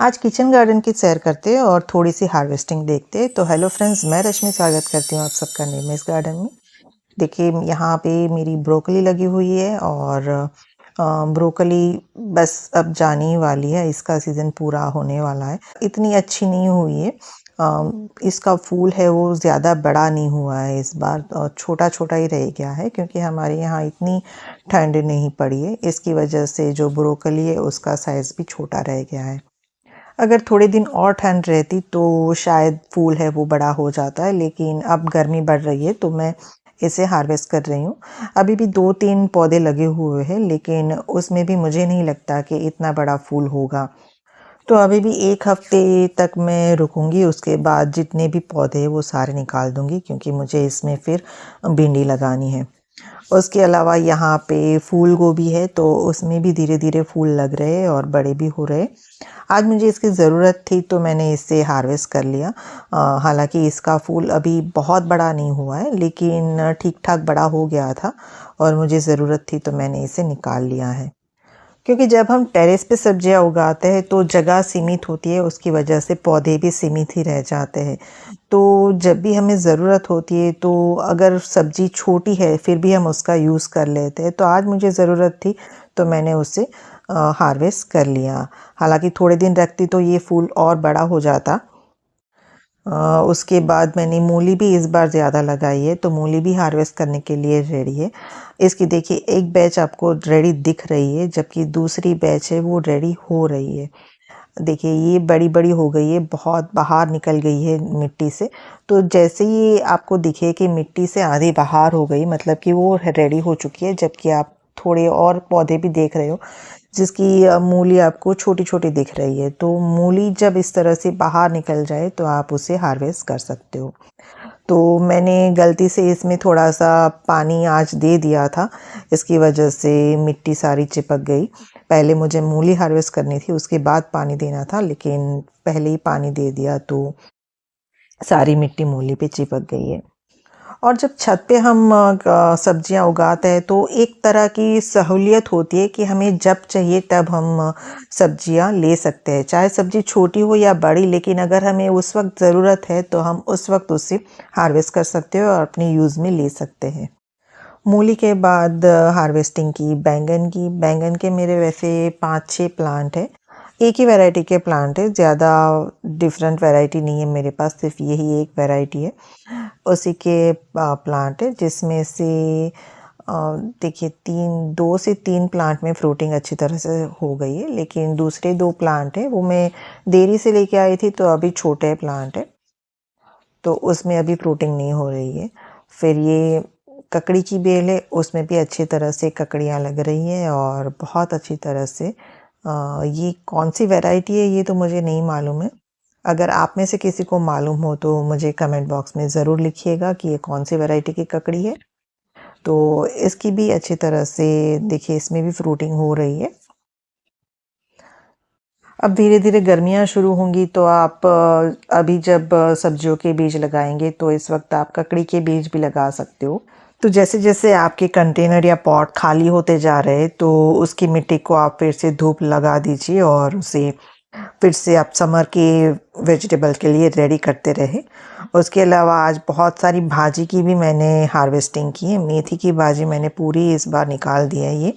आज kitchen garden की सैर करते हैं और थोड़ी सी हार्वेस्टिंग देखते हैं। तो हेलो फ्रेंड्स, मैं रश्मि स्वागत करती हूँ आप सबका नेमेस गार्डन में। देखिए यहाँ पे मेरी ब्रोकली लगी हुई है और ब्रोकली बस अब जाने ही वाली है, इसका सीज़न पूरा होने वाला है। इतनी अच्छी नहीं हुई है। इसका फूल है वो ज़्यादा बड़ा नहीं हुआ है इस बार, छोटा छोटा ही रह गया है क्योंकि हमारे यहाँ इतनी ठंड नहीं पड़ी है। इसकी वजह से जो ब्रोकली है उसका साइज़ भी छोटा रह गया है। अगर थोड़े दिन और ठंड रहती तो शायद फूल है वो बड़ा हो जाता है, लेकिन अब गर्मी बढ़ रही है तो मैं इसे हार्वेस्ट कर रही हूँ। अभी भी 2-3 पौधे लगे हुए हैं, लेकिन उसमें भी मुझे नहीं लगता कि इतना बड़ा फूल होगा। तो अभी भी 1 हफ्ते तक मैं रुकूंगी, उसके बाद जितने भी पौधे हैं वो सारे निकाल दूंगी क्योंकि मुझे इसमें फिर भिंडी लगानी है। उसके अलावा यहाँ पे फूल गोभी है तो उसमें भी धीरे धीरे फूल लग रहे हैं और बड़े भी हो रहे हैं। आज मुझे इसकी ज़रूरत थी तो मैंने इसे हार्वेस्ट कर लिया। हालांकि इसका फूल अभी बहुत बड़ा नहीं हुआ है, लेकिन ठीक ठाक बड़ा हो गया था और मुझे ज़रूरत थी तो मैंने इसे निकाल लिया है। क्योंकि जब हम टेरेस पे सब्जियां उगाते हैं तो जगह सीमित होती है, उसकी वजह से पौधे भी सीमित ही रह जाते हैं। तो जब भी हमें ज़रूरत होती है तो अगर सब्जी छोटी है फिर भी हम उसका यूज़ कर लेते हैं। तो आज मुझे ज़रूरत थी तो मैंने उसे हार्वेस्ट कर लिया। हालांकि थोड़े दिन रखती तो ये फूल और बड़ा हो जाता। उसके बाद मैंने मूली भी इस बार ज़्यादा लगाई है तो मूली भी हार्वेस्ट करने के लिए रेडी है। इसकी देखिए एक बैच आपको रेडी दिख रही है, जबकि दूसरी बैच है वो रेडी हो रही है। देखिए ये बड़ी बड़ी हो गई है, बहुत बाहर निकल गई है मिट्टी से। तो जैसे ही आपको दिखे कि मिट्टी से आधी बाहर हो गई, मतलब कि वो रेडी हो चुकी है। जबकि आप थोड़े और पौधे भी देख रहे हो जिसकी मूली आपको छोटी छोटी दिख रही है। तो मूली जब इस तरह से बाहर निकल जाए तो आप उसे हार्वेस्ट कर सकते हो। तो मैंने गलती से इसमें थोड़ा सा पानी आज दे दिया था, इसकी वजह से मिट्टी सारी चिपक गई। पहले मुझे मूली हार्वेस्ट करनी थी, उसके बाद पानी देना था, लेकिन पहले ही पानी दे दिया तो सारी मिट्टी मूली पे चिपक गई है। और जब छत पे हम सब्जियां उगाते हैं तो एक तरह की सहूलियत होती है कि हमें जब चाहिए तब हम सब्जियां ले सकते हैं, चाहे सब्जी छोटी हो या बड़ी। लेकिन अगर हमें उस वक्त ज़रूरत है तो हम उस वक्त उसे हार्वेस्ट कर सकते हो और अपने यूज़ में ले सकते हैं। मूली के बाद हार्वेस्टिंग की बैंगन के मेरे वैसे 5-6 प्लांट है। एक ही वैरायटी के प्लांट है, ज़्यादा डिफरेंट वैरायटी नहीं है मेरे पास, सिर्फ यही एक वैरायटी है। उसी के प्लांट है जिसमें से देखिए 2 से 3 प्लांट में फ्रूटिंग अच्छी तरह से हो गई है, लेकिन दूसरे 2 प्लांट है वो मैं देरी से लेके आई थी तो अभी छोटे प्लांट है तो उसमें अभी फ्रूटिंग नहीं हो रही है। फिर ये ककड़ी की बेल है, उसमें भी अच्छी तरह से ककड़ियाँ लग रही हैं और बहुत अच्छी तरह से। ये कौन सी वैरायटी है ये तो मुझे नहीं मालूम है। अगर आप में से किसी को मालूम हो तो मुझे कमेंट बॉक्स में ज़रूर लिखिएगा कि ये कौन सी वैरायटी की ककड़ी है। तो इसकी भी अच्छी तरह से देखिए इसमें भी फ्रूटिंग हो रही है। अब धीरे धीरे गर्मियाँ शुरू होंगी तो आप अभी जब सब्जियों के बीज लगाएंगे तो इस वक्त आप ककड़ी के बीज भी लगा सकते हो। तो जैसे जैसे आपके कंटेनर या पॉट खाली होते जा रहे हैं तो उसकी मिट्टी को आप फिर से धूप लगा दीजिए और उसे फिर से आप समर के वेजिटेबल के लिए रेडी करते रहे। उसके अलावा आज बहुत सारी भाजी की भी मैंने हार्वेस्टिंग की है। मेथी की भाजी मैंने पूरी इस बार निकाल दी है। ये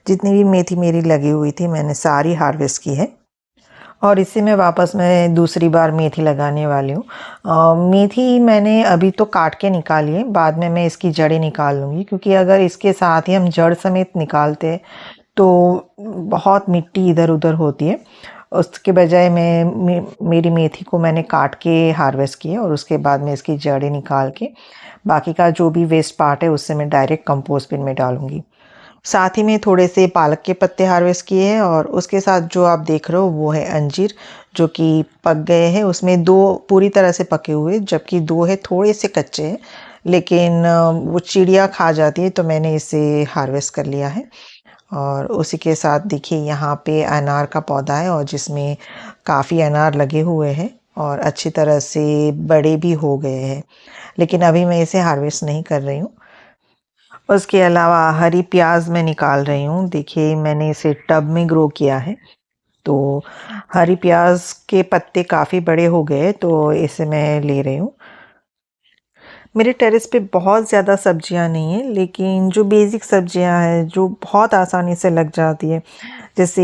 जितनी भी मेथी मेरी लगी हुई थी मैंने सारी हार्वेस्ट की है और इसी में वापस मैं दूसरी बार मेथी लगाने वाली हूँ। मेथी मैंने अभी तो काट के निकाली है, बाद में मैं इसकी जड़ें निकाल लूँगी क्योंकि अगर इसके साथ ही हम जड़ समेत निकालते हैं तो बहुत मिट्टी इधर उधर होती है। उसके बजाय मेरी मेथी को मैंने काट के हार्वेस्ट किया और उसके बाद में इसकी जड़ें निकाल के बाकी का जो भी वेस्ट पार्ट है उससे मैं डायरेक्ट कंपोस्ट बिन में डालूँगी। साथ ही में थोड़े से पालक के पत्ते हार्वेस्ट किए हैं और उसके साथ जो आप देख रहे हो वो है अंजीर, जो कि पक गए हैं। उसमें 2 पूरी तरह से पके हुए जबकि 2 है थोड़े से कच्चे हैं, लेकिन वो चिड़िया खा जाती है तो मैंने इसे हार्वेस्ट कर लिया है। और उसी के साथ देखिए यहाँ पे अनार का पौधा है और जिसमें काफ़ी अनार लगे हुए हैं और अच्छी तरह से बड़े भी हो गए हैं, लेकिन अभी मैं इसे हार्वेस्ट नहीं कर रही हूँ। उसके अलावा हरी प्याज मैं निकाल रही हूँ। देखिए मैंने इसे टब में ग्रो किया है तो हरी प्याज के पत्ते काफ़ी बड़े हो गए तो इसे मैं ले रही हूँ। मेरे टेरेस पे बहुत ज़्यादा सब्जियां नहीं हैं, लेकिन जो बेसिक सब्जियां हैं जो बहुत आसानी से लग जाती है, जैसे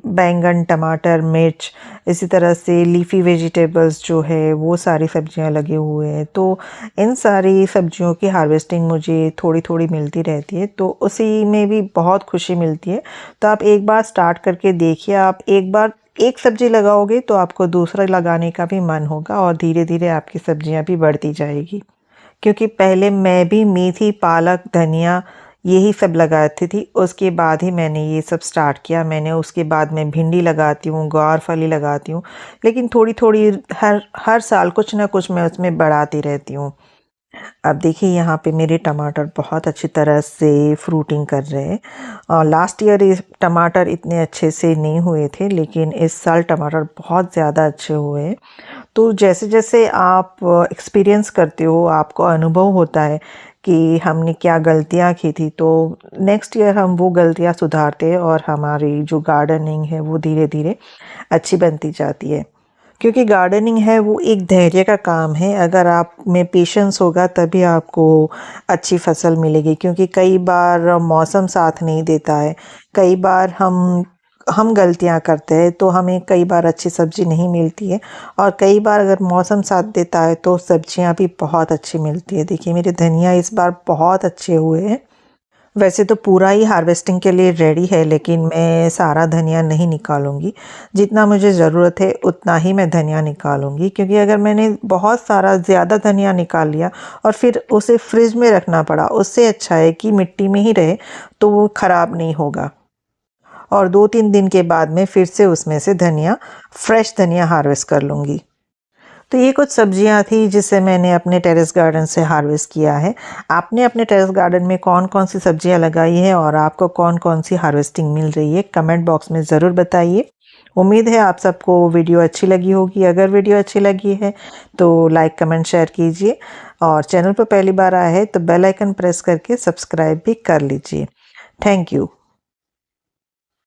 बैंगन, टमाटर, मिर्च, इसी तरह से लीफ़ी वेजिटेबल्स जो है वो सारी सब्जियां लगे हुए हैं। तो इन सारी सब्जियों की हार्वेस्टिंग मुझे थोड़ी-थोड़ी मिलती रहती है, तो उसी में भी बहुत खुशी मिलती है। तो आप एक बार स्टार्ट करके देखिए, आप एक बार एक सब्ज़ी लगाओगे तो आपको दूसरा लगाने का भी मन होगा और धीरे-धीरे आपकी सब्जियां भी बढ़ती जाएगी। क्योंकि पहले मैं भी मेथी, पालक, धनिया यही सब लगाती थी, उसके बाद ही मैंने ये सब स्टार्ट किया। मैंने उसके बाद मैं भिंडी लगाती हूँ, ग्वारफली लगाती हूँ, लेकिन थोड़ी-थोड़ी हर हर साल कुछ ना कुछ मैं उसमें बढ़ाती रहती हूँ। अब देखिए यहाँ पे मेरे टमाटर बहुत अच्छी तरह से फ्रूटिंग कर रहे हैं और लास्ट ईयर ये टमाटर इतने अच्छे से नहीं हुए थे, लेकिन इस साल टमाटर बहुत ज़्यादा अच्छे हुए हैं। तो जैसे-जैसे आप एक्सपीरियंस करते हो, आपको अनुभव होता है कि हमने क्या गलतियाँ की थी, तो नेक्स्ट ईयर हम वो गलतियाँ सुधारते हैं और हमारी जो गार्डनिंग है वो धीरे-धीरे अच्छी बनती जाती है। क्योंकि गार्डनिंग है वो एक धैर्य का काम है, अगर आप में पेशेंस होगा तभी आपको अच्छी फसल मिलेगी। क्योंकि कई बार मौसम साथ नहीं देता है, कई बार हम गलतियां करते हैं तो हमें कई बार अच्छी सब्जी नहीं मिलती है, और कई बार अगर मौसम साथ देता है तो सब्जियां भी बहुत अच्छी मिलती है। देखिए मेरे धनिया इस बार बहुत अच्छे हुए हैं। वैसे तो पूरा ही हार्वेस्टिंग के लिए रेडी है, लेकिन मैं सारा धनिया नहीं निकालूंगी। जितना मुझे ज़रूरत है उतना ही मैं धनिया निकालूंगी, क्योंकि अगर मैंने बहुत सारा ज़्यादा धनिया निकाल लिया और फिर उसे फ्रिज में रखना पड़ा, उससे अच्छा है कि मिट्टी में ही रहे तो वो ख़राब नहीं होगा। और 2-3 दिन के बाद में फिर से उसमें से धनिया, फ्रेश धनिया हार्वेस्ट कर लूँगी। तो ये कुछ सब्जियां थी जिसे मैंने अपने टेरेस गार्डन से हार्वेस्ट किया है। आपने अपने टेरेस गार्डन में कौन-कौन सी सब्जियां लगाई है और आपको कौन-कौन सी हार्वेस्टिंग मिल रही है, कमेंट बॉक्स में ज़रूर बताइए। उम्मीद है आप सबको वीडियो अच्छी लगी होगी। अगर वीडियो अच्छी लगी है तो लाइक, कमेंट, शेयर कीजिए और चैनल पर पहली बार आए हैं तो बेल आइकन प्रेस करके सब्सक्राइब भी कर लीजिए। Thank you.